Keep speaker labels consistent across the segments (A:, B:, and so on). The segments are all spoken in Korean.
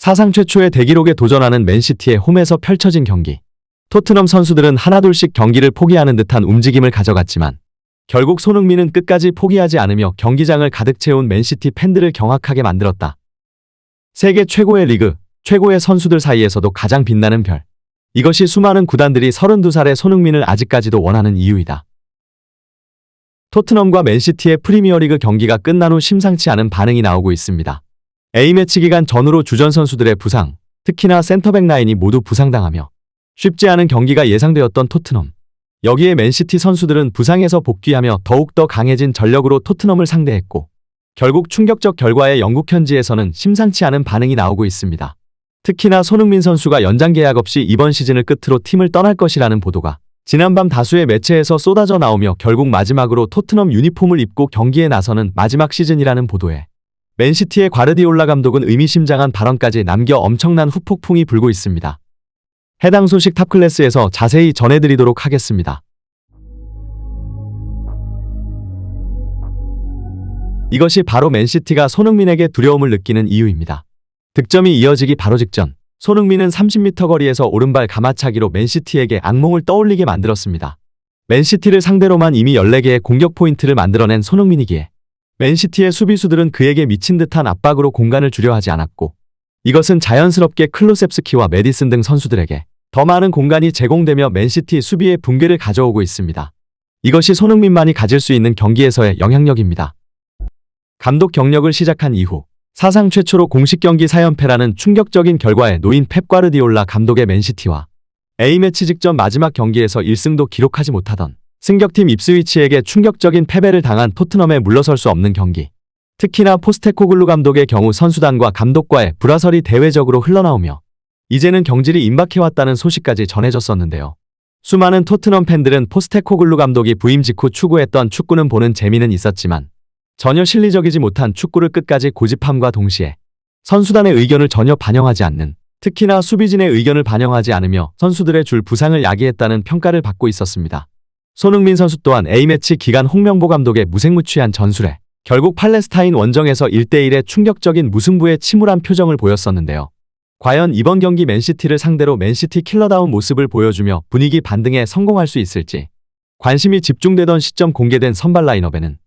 A: 사상 최초의 대기록에 도전하는 맨시티의 홈에서 펼쳐진 경기. 토트넘 선수들은 하나둘씩 경기를 포기하는 듯한 움직임을 가져갔지만 결국 손흥민은 끝까지 포기하지 않으며 경기장을 가득 채운 맨시티 팬들을 경악하게 만들었다. 세계 최고의 리그, 최고의 선수들 사이에서도 가장 빛나는 별. 이것이 수많은 구단들이 32살의 손흥민을 아직까지도 원하는 이유이다. 토트넘과 맨시티의 프리미어리그 경기가 끝난 후 심상치 않은 반응이 나오고 있습니다. A매치 기간 전후로 주전 선수들의 부상, 특히나 센터백 라인이 모두 부상당하며 쉽지 않은 경기가 예상되었던 토트넘. 여기에 맨시티 선수들은 부상에서 복귀하며 더욱더 강해진 전력으로 토트넘을 상대했고 결국 충격적 결과에 영국 현지에서는 심상치 않은 반응이 나오고 있습니다. 특히나 손흥민 선수가 연장 계약 없이 이번 시즌을 끝으로 팀을 떠날 것이라는 보도가 지난밤 다수의 매체에서 쏟아져 나오며 결국 마지막으로 토트넘 유니폼을 입고 경기에 나서는 마지막 시즌이라는 보도에 맨시티의 과르디올라 감독은 의미심장한 발언까지 남겨 엄청난 후폭풍이 불고 있습니다. 해당 소식 탑클래스에서 자세히 전해드리도록 하겠습니다. 이것이 바로 맨시티가 손흥민에게 두려움을 느끼는 이유입니다. 득점이 이어지기 바로 직전, 손흥민은 30m 거리에서 오른발 가마차기로 맨시티에게 악몽을 떠올리게 만들었습니다. 맨시티를 상대로만 이미 14개의 공격 포인트를 만들어낸 손흥민이기에 맨시티의 수비수들은 그에게 미친 듯한 압박으로 공간을 주려 하지 않았고 이것은 자연스럽게 클로셉스키와 메디슨 등 선수들에게 더 많은 공간이 제공되며 맨시티 수비의 붕괴를 가져오고 있습니다. 이것이 손흥민만이 가질 수 있는 경기에서의 영향력입니다. 감독 경력을 시작한 이후 사상 최초로 공식 경기 4연패라는 충격적인 결과에 놓인 펩 과르디올라 감독의 맨시티와 A매치 직전 마지막 경기에서 1승도 기록하지 못하던 승격팀 입스위치에게 충격적인 패배를 당한 토트넘에 물러설 수 없는 경기. 특히나 포스테코글루 감독의 경우 선수단과 감독과의 불화설이 대외적으로 흘러나오며 이제는 경질이 임박해왔다는 소식까지 전해졌었는데요. 수많은 토트넘 팬들은 포스테코글루 감독이 부임 직후 추구했던 축구는 보는 재미는 있었지만 전혀 실리적이지 못한 축구를 끝까지 고집함과 동시에 선수단의 의견을 전혀 반영하지 않는, 특히나 수비진의 의견을 반영하지 않으며 선수들의 줄 부상을 야기했다는 평가를 받고 있었습니다. 손흥민 선수 또한 A매치 기간 홍명보 감독의 무색무취한 전술에 결국 팔레스타인 원정에서 1대1의 충격적인 무승부에 침울한 표정을 보였었는데요. 과연 이번 경기 맨시티를 상대로 맨시티 킬러다운 모습을 보여주며 분위기 반등에 성공할 수 있을지. 관심이 집중되던 시점 공개된 선발 라인업에는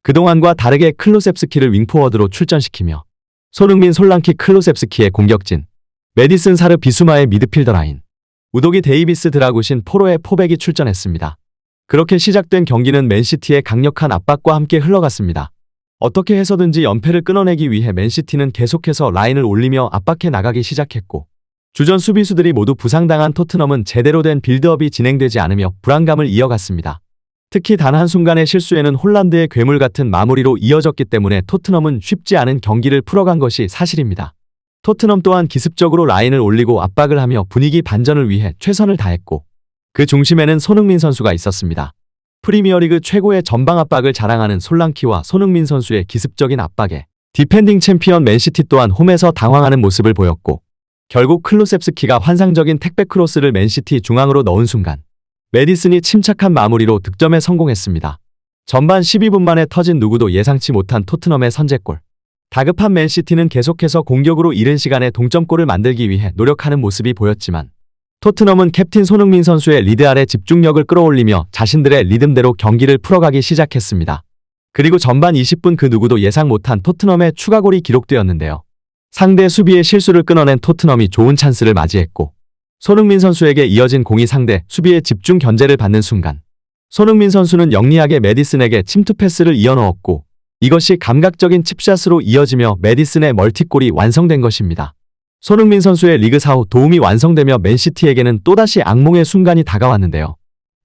A: 그동안과 다르게 클로셉스키를 윙포워드로 출전시키며 손흥민 솔랑키 클로셉스키의 공격진, 메디슨 사르 비수마의 미드필더 라인, 우도기 데이비스 드라구신 포로의 포백이 출전했습니다. 그렇게 시작된 경기는 맨시티의 강력한 압박과 함께 흘러갔습니다. 어떻게 해서든지 연패를 끊어내기 위해 맨시티는 계속해서 라인을 올리며 압박해 나가기 시작했고 주전 수비수들이 모두 부상당한 토트넘은 제대로 된 빌드업이 진행되지 않으며 불안감을 이어갔습니다. 특히 단 한순간의 실수에는 홀란드의 괴물 같은 마무리로 이어졌기 때문에 토트넘은 쉽지 않은 경기를 풀어간 것이 사실입니다. 토트넘 또한 기습적으로 라인을 올리고 압박을 하며 분위기 반전을 위해 최선을 다했고 그 중심에는 손흥민 선수가 있었습니다. 프리미어리그 최고의 전방 압박을 자랑하는 솔랑키와 손흥민 선수의 기습적인 압박에 디펜딩 챔피언 맨시티 또한 홈에서 당황하는 모습을 보였고 결국 클로셉스키가 환상적인 택배 크로스를 맨시티 중앙으로 넣은 순간 메디슨이 침착한 마무리로 득점에 성공했습니다. 전반 12분 만에 터진 누구도 예상치 못한 토트넘의 선제골. 다급한 맨시티는 계속해서 공격으로 이른 시간에 동점골을 만들기 위해 노력하는 모습이 보였지만 토트넘은 캡틴 손흥민 선수의 리드 아래 집중력을 끌어올리며 자신들의 리듬대로 경기를 풀어가기 시작했습니다. 그리고 전반 20분 그 누구도 예상 못한 토트넘의 추가골이 기록되었는데요. 상대 수비의 실수를 끊어낸 토트넘이 좋은 찬스를 맞이했고 손흥민 선수에게 이어진 공이 상대 수비의 집중 견제를 받는 순간 손흥민 선수는 영리하게 메디슨에게 침투 패스를 이어넣었고 이것이 감각적인 칩샷으로 이어지며 메디슨의 멀티골이 완성된 것입니다. 손흥민 선수의 리그 4호 도움이 완성되며 맨시티에게는 또다시 악몽의 순간이 다가왔는데요.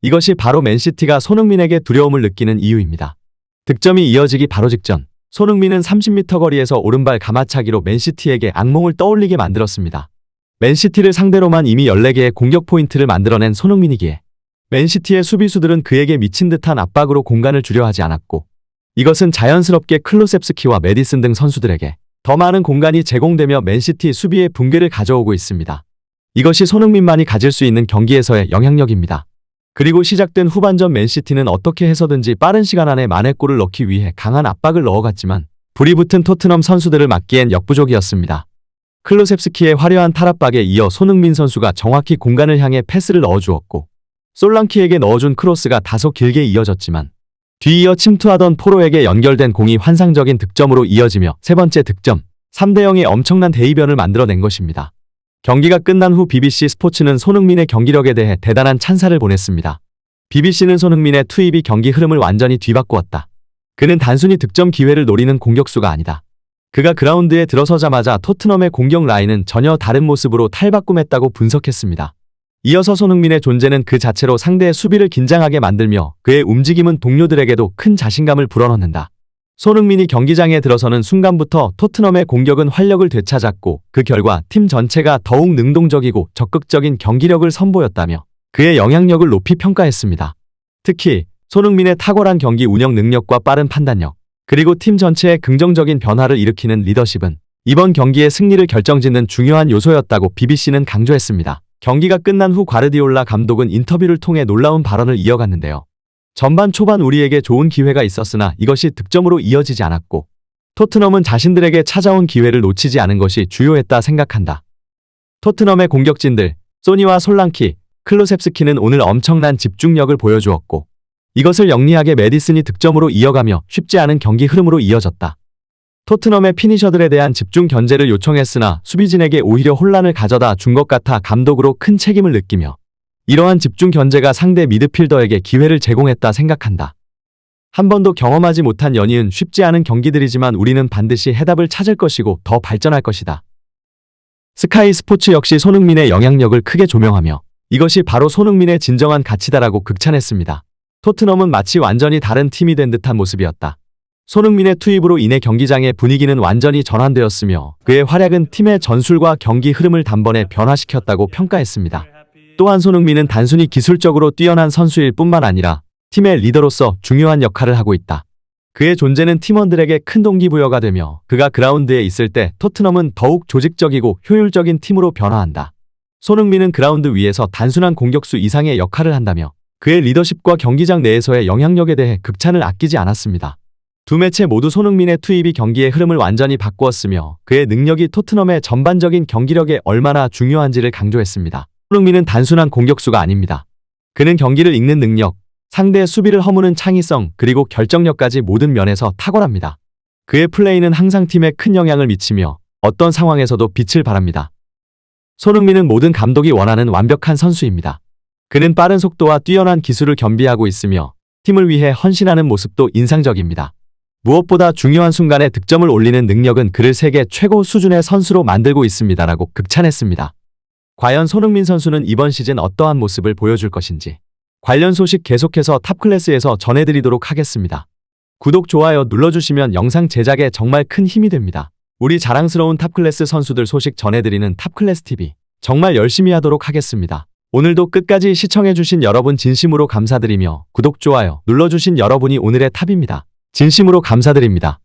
A: 이것이 바로 맨시티가 손흥민에게 두려움을 느끼는 이유입니다. 득점이 이어지기 바로 직전, 손흥민은 30m 거리에서 오른발 가마차기로 맨시티에게 악몽을 떠올리게 만들었습니다. 맨시티를 상대로만 이미 14개의 공격 포인트를 만들어낸 손흥민이기에 맨시티의 수비수들은 그에게 미친 듯한 압박으로 공간을 주려 하지 않았고 이것은 자연스럽게 클로셉스키와 메디슨 등 선수들에게 더 많은 공간이 제공되며 맨시티 수비의 붕괴를 가져오고 있습니다. 이것이 손흥민만이 가질 수 있는 경기에서의 영향력입니다. 그리고 시작된 후반전 맨시티는 어떻게 해서든지 빠른 시간 안에 만회골을 넣기 위해 강한 압박을 넣어갔지만 불이 붙은 토트넘 선수들을 막기엔 역부족이었습니다. 클로셉스키의 화려한 탈압박에 이어 손흥민 선수가 정확히 공간을 향해 패스를 넣어주었고 솔랑키에게 넣어준 크로스가 다소 길게 이어졌지만 뒤이어 침투하던 포로에게 연결된 공이 환상적인 득점으로 이어지며 세 번째 득점, 3대0의 엄청난 대이변을 만들어낸 것입니다. 경기가 끝난 후 BBC 스포츠는 손흥민의 경기력에 대해 대단한 찬사를 보냈습니다. BBC는 손흥민의 투입이 경기 흐름을 완전히 뒤바꾸었다. 그는 단순히 득점 기회를 노리는 공격수가 아니다. 그가 그라운드에 들어서자마자 토트넘의 공격 라인은 전혀 다른 모습으로 탈바꿈했다고 분석했습니다. 이어서 손흥민의 존재는 그 자체로 상대의 수비를 긴장하게 만들며 그의 움직임은 동료들에게도 큰 자신감을 불어넣는다. 손흥민이 경기장에 들어서는 순간부터 토트넘의 공격은 활력을 되찾았고 그 결과 팀 전체가 더욱 능동적이고 적극적인 경기력을 선보였다며 그의 영향력을 높이 평가했습니다. 특히 손흥민의 탁월한 경기 운영 능력과 빠른 판단력, 그리고 팀 전체의 긍정적인 변화를 일으키는 리더십은 이번 경기의 승리를 결정짓는 중요한 요소였다고 BBC는 강조했습니다. 경기가 끝난 후 과르디올라 감독은 인터뷰를 통해 놀라운 발언을 이어갔는데요. 전반 초반 우리에게 좋은 기회가 있었으나 이것이 득점으로 이어지지 않았고 토트넘은 자신들에게 찾아온 기회를 놓치지 않은 것이 주요했다 생각한다. 토트넘의 공격진들 소니와 솔랑키, 클로셉스키는 오늘 엄청난 집중력을 보여주었고 이것을 영리하게 메디슨이 득점으로 이어가며 쉽지 않은 경기 흐름으로 이어졌다. 토트넘의 피니셔들에 대한 집중 견제를 요청했으나 수비진에게 오히려 혼란을 가져다 준 것 같아 감독으로 큰 책임을 느끼며 이러한 집중 견제가 상대 미드필더에게 기회를 제공했다 생각한다. 한 번도 경험하지 못한 연이은 쉽지 않은 경기들이지만 우리는 반드시 해답을 찾을 것이고 더 발전할 것이다. 스카이 스포츠 역시 손흥민의 영향력을 크게 조명하며 이것이 바로 손흥민의 진정한 가치다라고 극찬했습니다. 토트넘은 마치 완전히 다른 팀이 된 듯한 모습이었다. 손흥민의 투입으로 인해 경기장의 분위기는 완전히 전환되었으며 그의 활약은 팀의 전술과 경기 흐름을 단번에 변화시켰다고 평가했습니다. 또한 손흥민은 단순히 기술적으로 뛰어난 선수일 뿐만 아니라 팀의 리더로서 중요한 역할을 하고 있다. 그의 존재는 팀원들에게 큰 동기부여가 되며 그가 그라운드에 있을 때 토트넘은 더욱 조직적이고 효율적인 팀으로 변화한다. 손흥민은 그라운드 위에서 단순한 공격수 이상의 역할을 한다며 그의 리더십과 경기장 내에서의 영향력에 대해 극찬을 아끼지 않았습니다. 두 매체 모두 손흥민의 투입이 경기의 흐름을 완전히 바꾸었으며 그의 능력이 토트넘의 전반적인 경기력에 얼마나 중요한지를 강조했습니다. 손흥민은 단순한 공격수가 아닙니다. 그는 경기를 읽는 능력, 상대의 수비를 허무는 창의성, 그리고 결정력까지 모든 면에서 탁월합니다. 그의 플레이는 항상 팀에 큰 영향을 미치며 어떤 상황에서도 빛을 발합니다. 손흥민은 모든 감독이 원하는 완벽한 선수입니다. 그는 빠른 속도와 뛰어난 기술을 겸비하고 있으며 팀을 위해 헌신하는 모습도 인상적입니다. 무엇보다 중요한 순간에 득점을 올리는 능력은 그를 세계 최고 수준의 선수로 만들고 있습니다라고 극찬했습니다. 과연 손흥민 선수는 이번 시즌 어떠한 모습을 보여줄 것인지 관련 소식 계속해서 탑클래스에서 전해드리도록 하겠습니다. 구독, 좋아요 눌러주시면 영상 제작에 정말 큰 힘이 됩니다. 우리 자랑스러운 탑클래스 선수들 소식 전해드리는 탑클래스TV 정말 열심히 하도록 하겠습니다. 오늘도 끝까지 시청해주신 여러분 진심으로 감사드리며 구독, 좋아요 눌러주신 여러분이 오늘의 탑입니다. 진심으로 감사드립니다.